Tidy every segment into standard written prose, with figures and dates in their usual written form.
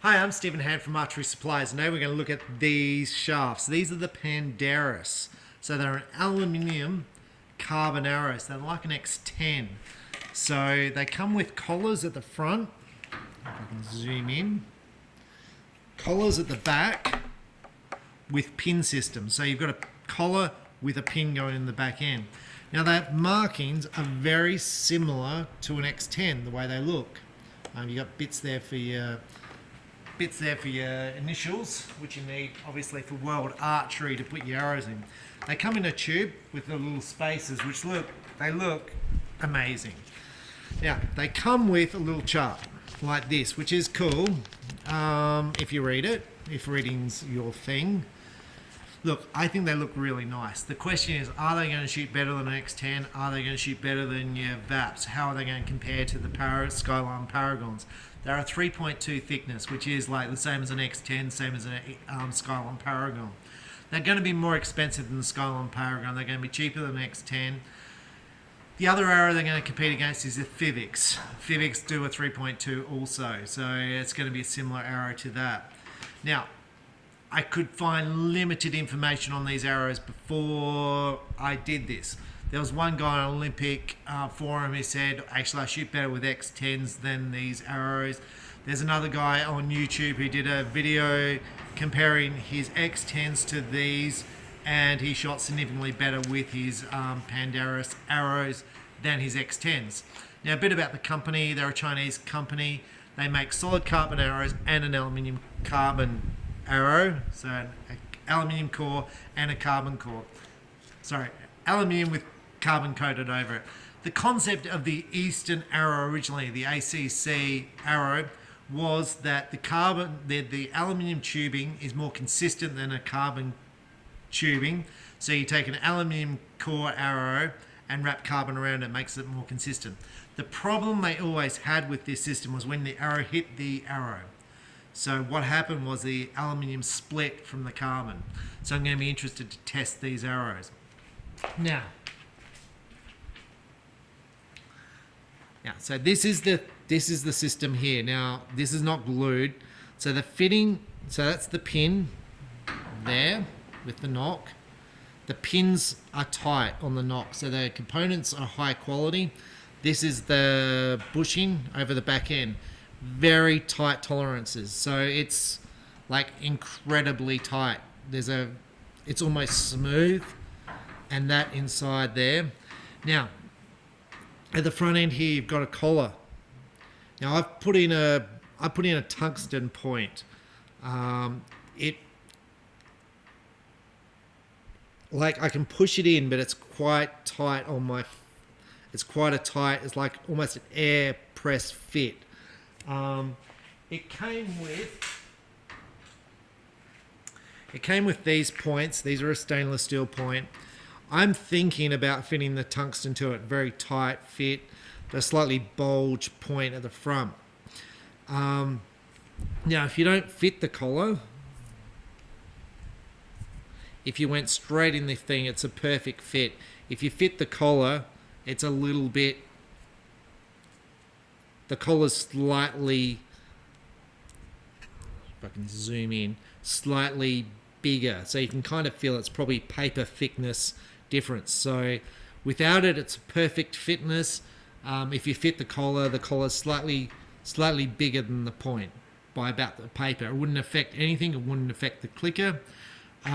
Hi, I'm Stephen Hand from Archery Supplies. Now we're going to look at these shafts. These are the Pandarus. So they're an aluminium carbon arrows. They're like an X10. So they come with collars at the front. If I can zoom in. Collars at the back with pin systems. So you've got a collar with a pin going in the back end. Now that markings are very similar to an X10, the way they look. You've got bits there for your initials, which you need obviously for world archery to put your arrows in. They come in a tube with the little spacers, which look amazing. Now they come with a little chart like this, which is cool if you read it, if reading's your thing. Look, I think they look really nice. The question is, are they going to shoot better than an X10? Are they going to shoot better than your VAPs? How are they going to compare to the Skylon Paragons? They're a 3.2 thickness, which is like the same as an X10, same as an Skylon Paragon. They're going to be more expensive than the Skylon Paragon. They're going to be cheaper than an X10. The other arrow they're going to compete against is the Fivics. Fivics do a 3.2 also, so it's going to be a similar arrow to that. Now, I could find limited information on these arrows before I did this. There was one guy on Olympic forum who said, actually I shoot better with X10s than these arrows. There's another guy on YouTube who did a video comparing his X10s to these, and he shot significantly better with his Pandarus arrows than his X10s. Now a bit about the company. They're a Chinese company. They make solid carbon arrows and an aluminium carbon arrow, so an aluminium core and a carbon core. Sorry, aluminium with carbon coated over it. The concept of the Eastern arrow originally, the ACC arrow, was that the aluminium tubing is more consistent than a carbon tubing. So you take an aluminium core arrow and wrap carbon around it, makes it more consistent. The problem they always had with this system was when the arrow hit the arrow. So what happened was the aluminium split from the carbon. So I'm going to be interested to test these arrows. Now, so this is the system here. Now this is not glued. So the fitting, so that's the pin there with the knock. The pins are tight on the knock, so the components are high quality. This is the bushing over the back end. Very tight tolerances, so it's like incredibly tight. It's almost smooth, and that inside there. Now at the front end here you've got a collar. Now I put in a tungsten point. Like I can push it in, but it's quite tight on my. It's like almost an air press fit. It came with these points. These are a stainless steel point. I'm thinking about fitting the tungsten to it. Very tight fit, but a slightly bulge point at the front. Now, if you don't fit the collar, if you went straight in the thing, it's a perfect fit. If you fit the collar, it's a little bit. The collar's slightly, if I can zoom in, slightly bigger. So you can kind of feel it's probably paper thickness difference. So without it, it's a perfect fitness. If you fit the collar's slightly bigger than the point by about the paper. It wouldn't affect anything. It wouldn't affect the clicker. So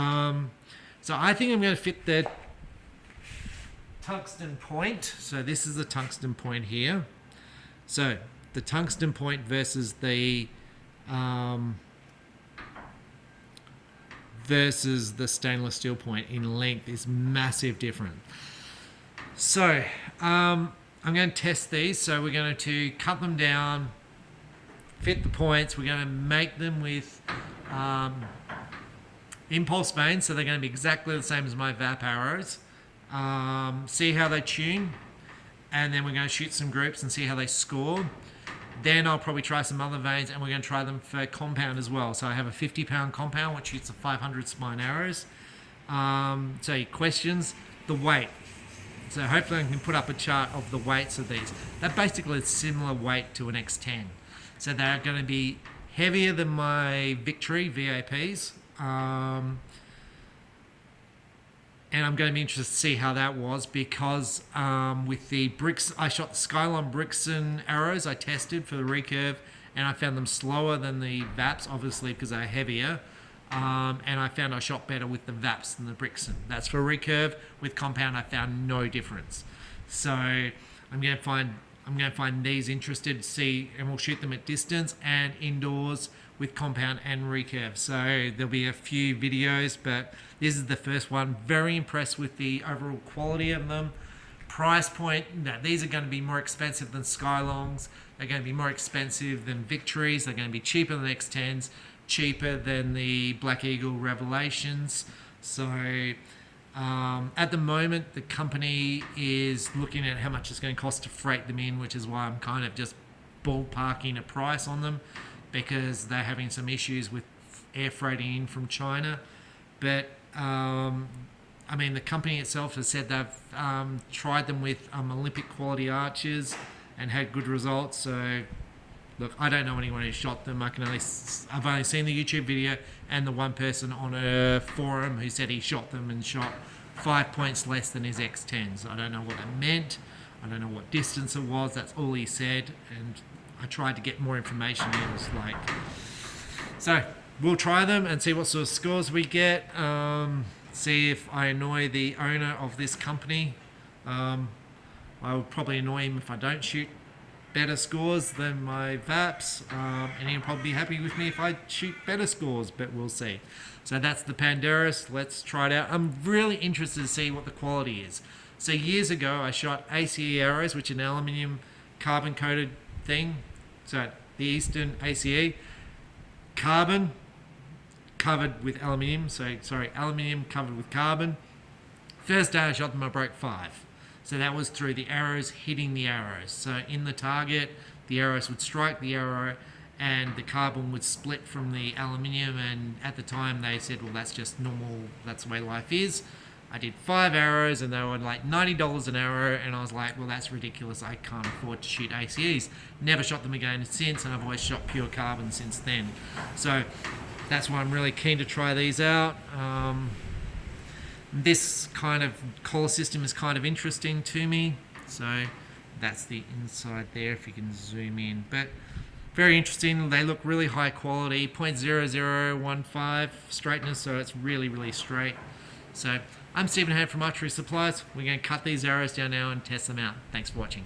I think I'm going to fit the tungsten point. So this is the tungsten point here. So the tungsten point versus the stainless steel point in length is massive different. So I'm going to test these. So we're going to cut them down, fit the points. We're going to make them with impulse vanes, so they're going to be exactly the same as my VAP arrows. See how they tune, and then we're going to shoot some groups and see how they score. Then I'll probably try some other vanes, and we're going to try them for compound as well. So I have a 50-pound compound which shoots the 500 spine arrows. So your questions, the weight. So hopefully I can put up a chart of the weights of these. They're basically a similar weight to an X10. So they're going to be heavier than my Victory VAPs. And I'm going to be interested to see how that was, because with the bricks, I shot the Skylon Brixton arrows I tested for the recurve, and I found them slower than the VAPs, obviously because they're heavier. And I found I shot better with the VAPs than the Brixton. That's for recurve. With compound, I found no difference. So I'm going to find these interested to see, and we'll shoot them at distance and indoors with compound and recurve. So there'll be a few videos, but this is the first one. Very impressed with the overall quality of them. Price point, no, these are going to be more expensive than Skylongs. They're going to be more expensive than Victories. They're going to be cheaper than X10s, cheaper than the Black Eagle Revelations. So at the moment, the company is looking at how much it's going to cost to freight them in, which is why I'm kind of just ballparking a price on them, because they're having some issues with air freighting in from China. But I mean, the company itself has said they've tried them with Olympic quality archers and had good results. So look, I don't know anyone who shot them. I've only seen the YouTube video and the one person on a forum who said he shot them and shot 5 points less than his X10s. I don't know what that meant. I don't know what distance it was. That's all he said. And I tried to get more information. It was like, so we'll try them and see what sort of scores we get. See if I annoy the owner of this company. I will probably annoy him if I don't shoot better scores than my VAPs, and he'll probably be happy with me if I shoot better scores, but we'll see. So that's the Pandarus. Let's try it out. I'm really interested to see what the quality is. So years ago, I shot ACE arrows, which is an aluminium carbon coated thing. So the Eastern ACE, carbon covered with aluminium. So sorry, aluminium covered with carbon. First day I shot them, I broke 5. So that was through the arrows hitting the arrows. So in the target, the arrows would strike the arrow and the carbon would split from the aluminium. And at the time they said, well, that's just normal. That's the way life is. I did 5 arrows and they were like $90 an arrow. And I was like, well, that's ridiculous. I can't afford to shoot ACEs. Never shot them again since. And I've always shot pure carbon since then. So that's why I'm really keen to try these out. This kind of collar system is kind of interesting to me. So that's the inside there, if you can zoom in. But very interesting. They look really high quality, 0.0015 straightness, so it's really, really straight. So I'm Stephen Hand from Archery Supplies. We're going to cut these arrows down now and test them out. Thanks for watching.